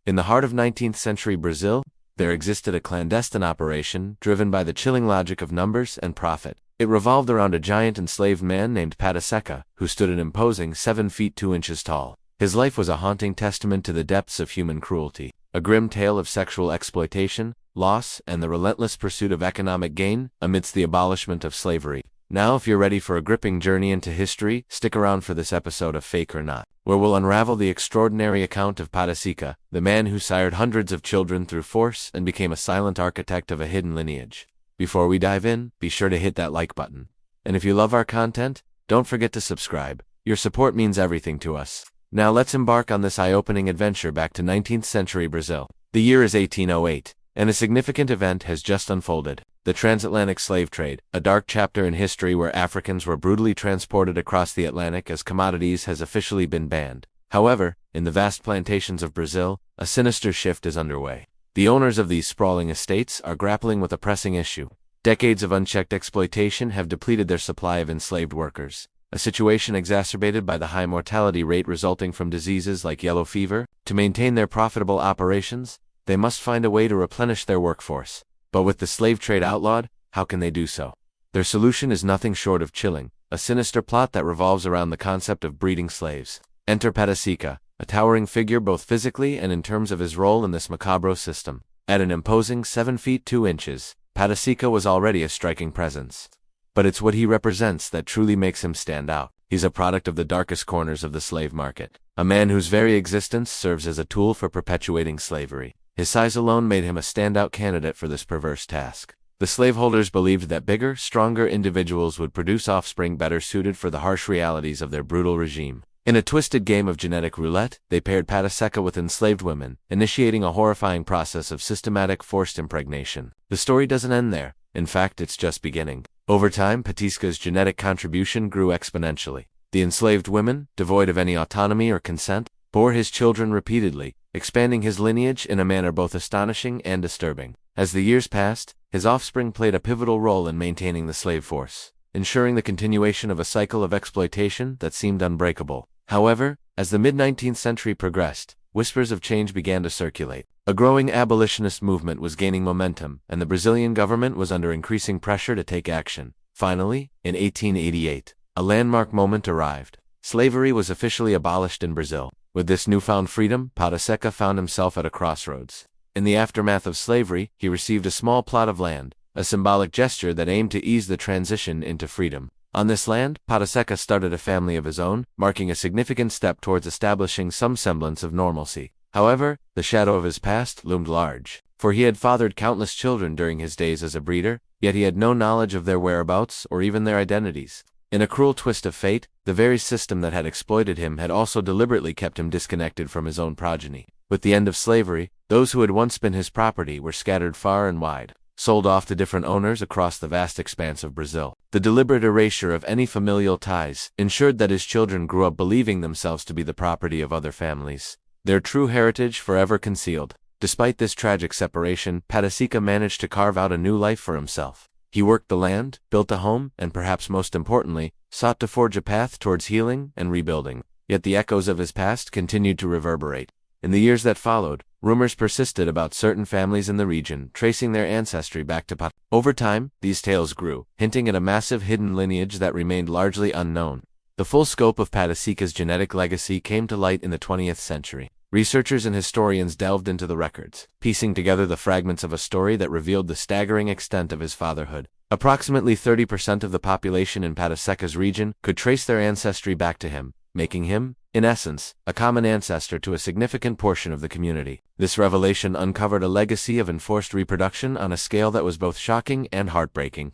In the heart of 19th century Brazil, there existed a clandestine operation driven by the chilling logic of numbers and profit. It revolved around a giant enslaved man named Pata Seca, who stood an imposing 7 feet 2 inches tall. His life was a haunting testament to the depths of human cruelty, a grim tale of sexual exploitation, loss, and the relentless pursuit of economic gain amidst the abolishment of slavery. Now, if you're ready for a gripping journey into history, stick around for this episode of Fake or Not, where we'll unravel the extraordinary account of Pata Seca, the man who sired hundreds of children through force and became a silent architect of a hidden lineage. Before we dive in, be sure to hit that like button. And if you love our content, don't forget to subscribe. Your support means everything to us. Now let's embark on this eye-opening adventure back to 19th century Brazil. The year is 1808, and a significant event has just unfolded. The transatlantic slave trade, a dark chapter in history where Africans were brutally transported across the Atlantic as commodities, has officially been banned. However, in the vast plantations of Brazil, a sinister shift is underway. The owners of these sprawling estates are grappling with a pressing issue. Decades of unchecked exploitation have depleted their supply of enslaved workers, a situation exacerbated by the high mortality rate resulting from diseases like yellow fever. To maintain their profitable operations, they must find a way to replenish their workforce. But with the slave trade outlawed, how can they do so? Their solution is nothing short of chilling, a sinister plot that revolves around the concept of breeding slaves. Enter Pata Seca, a towering figure both physically and in terms of his role in this macabre system. At an imposing 7 feet 2 inches, Pata Seca was already a striking presence. But it's what he represents that truly makes him stand out. He's a product of the darkest corners of the slave market, a man whose very existence serves as a tool for perpetuating slavery. His size alone made him a standout candidate for this perverse task. The slaveholders believed that bigger, stronger individuals would produce offspring better suited for the harsh realities of their brutal regime. In a twisted game of genetic roulette, they paired Pata Seca with enslaved women, initiating a horrifying process of systematic forced impregnation. The story doesn't end there. In fact, it's just beginning. Over time, Pata Seca's genetic contribution grew exponentially. The enslaved women, devoid of any autonomy or consent, bore his children repeatedly, expanding his lineage in a manner both astonishing and disturbing. As the years passed, his offspring played a pivotal role in maintaining the slave force, ensuring the continuation of a cycle of exploitation that seemed unbreakable. However, as the mid-19th century progressed, whispers of change began to circulate. A growing abolitionist movement was gaining momentum, and the Brazilian government was under increasing pressure to take action. Finally, in 1888, a landmark moment arrived. Slavery was officially abolished in Brazil. With this newfound freedom, Pata Seca found himself at a crossroads. In the aftermath of slavery, he received a small plot of land, a symbolic gesture that aimed to ease the transition into freedom. On this land, Pata Seca started a family of his own, marking a significant step towards establishing some semblance of normalcy. However, the shadow of his past loomed large, for he had fathered countless children during his days as a breeder, yet he had no knowledge of their whereabouts or even their identities. In a cruel twist of fate, the very system that had exploited him had also deliberately kept him disconnected from his own progeny. With the end of slavery, those who had once been his property were scattered far and wide, sold off to different owners across the vast expanse of Brazil. The deliberate erasure of any familial ties ensured that his children grew up believing themselves to be the property of other families, their true heritage forever concealed. Despite this tragic separation, Pata Seca managed to carve out a new life for himself. He worked the land, built a home, and perhaps most importantly, sought to forge a path towards healing and rebuilding. Yet the echoes of his past continued to reverberate. In the years that followed, rumors persisted about certain families in the region, tracing their ancestry back to Pata. Over time, these tales grew, hinting at a massive hidden lineage that remained largely unknown. The full scope of Pata Seca's genetic legacy came to light in the 20th century. Researchers and historians delved into the records, piecing together the fragments of a story that revealed the staggering extent of his fatherhood. Approximately 30% of the population in Pata Seca's region could trace their ancestry back to him, making him, in essence, a common ancestor to a significant portion of the community. This revelation uncovered a legacy of enforced reproduction on a scale that was both shocking and heartbreaking.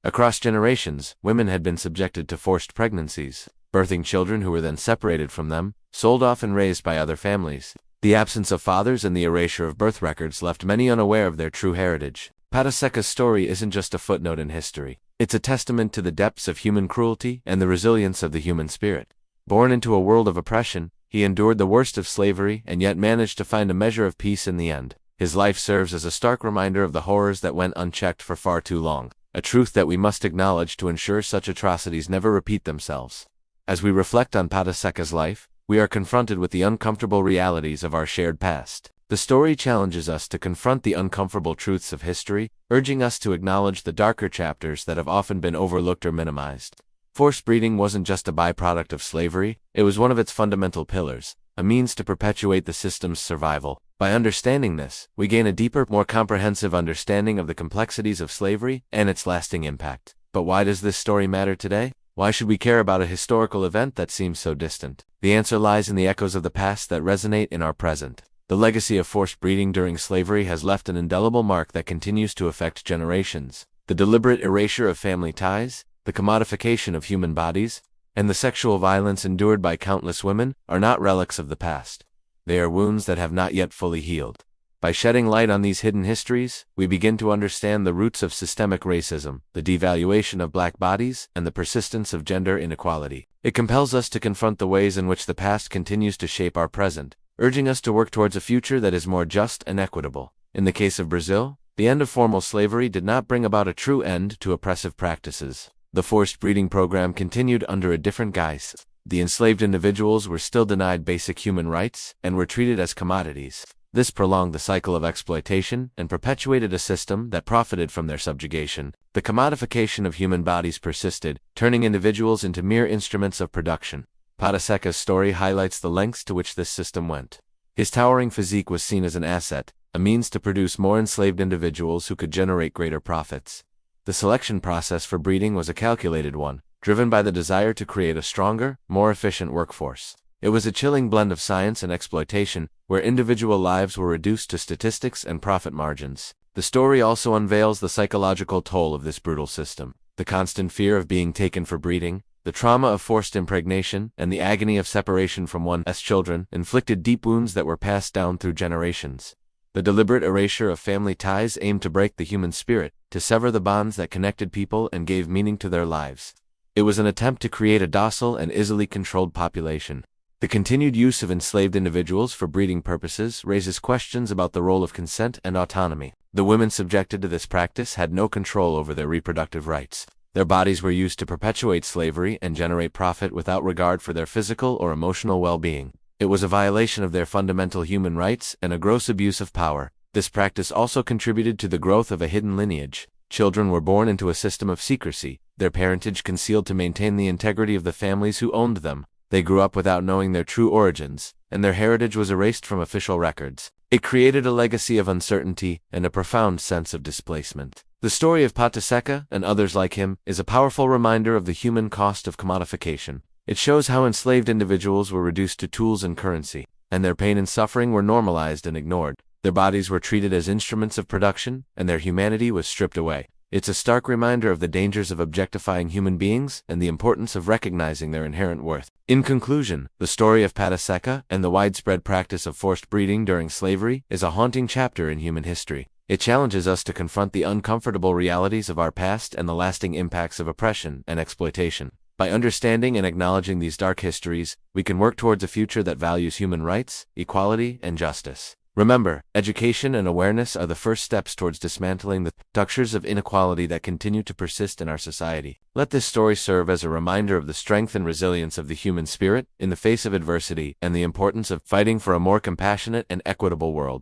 Across generations, women had been subjected to forced pregnancies, birthing children who were then separated from them, sold off and raised by other families. The absence of fathers and the erasure of birth records left many unaware of their true heritage. Pata Seca's story isn't just a footnote in history. It's a testament to the depths of human cruelty and the resilience of the human spirit. Born into a world of oppression, he endured the worst of slavery and yet managed to find a measure of peace in the end. His life serves as a stark reminder of the horrors that went unchecked for far too long, a truth that we must acknowledge to ensure such atrocities never repeat themselves. As we reflect on Pata Seca's life, we are confronted with the uncomfortable realities of our shared past. The story challenges us to confront the uncomfortable truths of history, urging us to acknowledge the darker chapters that have often been overlooked or minimized. Forced breeding wasn't just a byproduct of slavery, it was one of its fundamental pillars, a means to perpetuate the system's survival. By understanding this, we gain a deeper, more comprehensive understanding of the complexities of slavery and its lasting impact. But why does this story matter today? Why should we care about a historical event that seems so distant? The answer lies in the echoes of the past that resonate in our present. The legacy of forced breeding during slavery has left an indelible mark that continues to affect generations. The deliberate erasure of family ties, the commodification of human bodies, and the sexual violence endured by countless women are not relics of the past. They are wounds that have not yet fully healed. By shedding light on these hidden histories, we begin to understand the roots of systemic racism, the devaluation of black bodies, and the persistence of gender inequality. It compels us to confront the ways in which the past continues to shape our present, urging us to work towards a future that is more just and equitable. In the case of Brazil, the end of formal slavery did not bring about a true end to oppressive practices. The forced breeding program continued under a different guise. The enslaved individuals were still denied basic human rights and were treated as commodities. This prolonged the cycle of exploitation and perpetuated a system that profited from their subjugation. The commodification of human bodies persisted, turning individuals into mere instruments of production. Pata Seca's story highlights the lengths to which this system went. His towering physique was seen as an asset, a means to produce more enslaved individuals who could generate greater profits. The selection process for breeding was a calculated one, driven by the desire to create a stronger, more efficient workforce. It was a chilling blend of science and exploitation, where individual lives were reduced to statistics and profit margins. The story also unveils the psychological toll of this brutal system. The constant fear of being taken for breeding, the trauma of forced impregnation, and the agony of separation from one's children inflicted deep wounds that were passed down through generations. The deliberate erasure of family ties aimed to break the human spirit, to sever the bonds that connected people and gave meaning to their lives. It was an attempt to create a docile and easily controlled population. The continued use of enslaved individuals for breeding purposes raises questions about the role of consent and autonomy. The women subjected to this practice had no control over their reproductive rights. Their bodies were used to perpetuate slavery and generate profit without regard for their physical or emotional well-being. It was a violation of their fundamental human rights and a gross abuse of power. This practice also contributed to the growth of a hidden lineage. Children were born into a system of secrecy, their parentage concealed to maintain the integrity of the families who owned them. They grew up without knowing their true origins, and their heritage was erased from official records. It created a legacy of uncertainty and a profound sense of displacement. The story of Pata Seca and others like him is a powerful reminder of the human cost of commodification. It shows how enslaved individuals were reduced to tools and currency, and their pain and suffering were normalized and ignored. Their bodies were treated as instruments of production, and their humanity was stripped away. It's a stark reminder of the dangers of objectifying human beings and the importance of recognizing their inherent worth. In conclusion, the story of Pata Seca and the widespread practice of forced breeding during slavery is a haunting chapter in human history. It challenges us to confront the uncomfortable realities of our past and the lasting impacts of oppression and exploitation. By understanding and acknowledging these dark histories, we can work towards a future that values human rights, equality, and justice. Remember, education and awareness are the first steps towards dismantling the structures of inequality that continue to persist in our society. Let this story serve as a reminder of the strength and resilience of the human spirit in the face of adversity and the importance of fighting for a more compassionate and equitable world.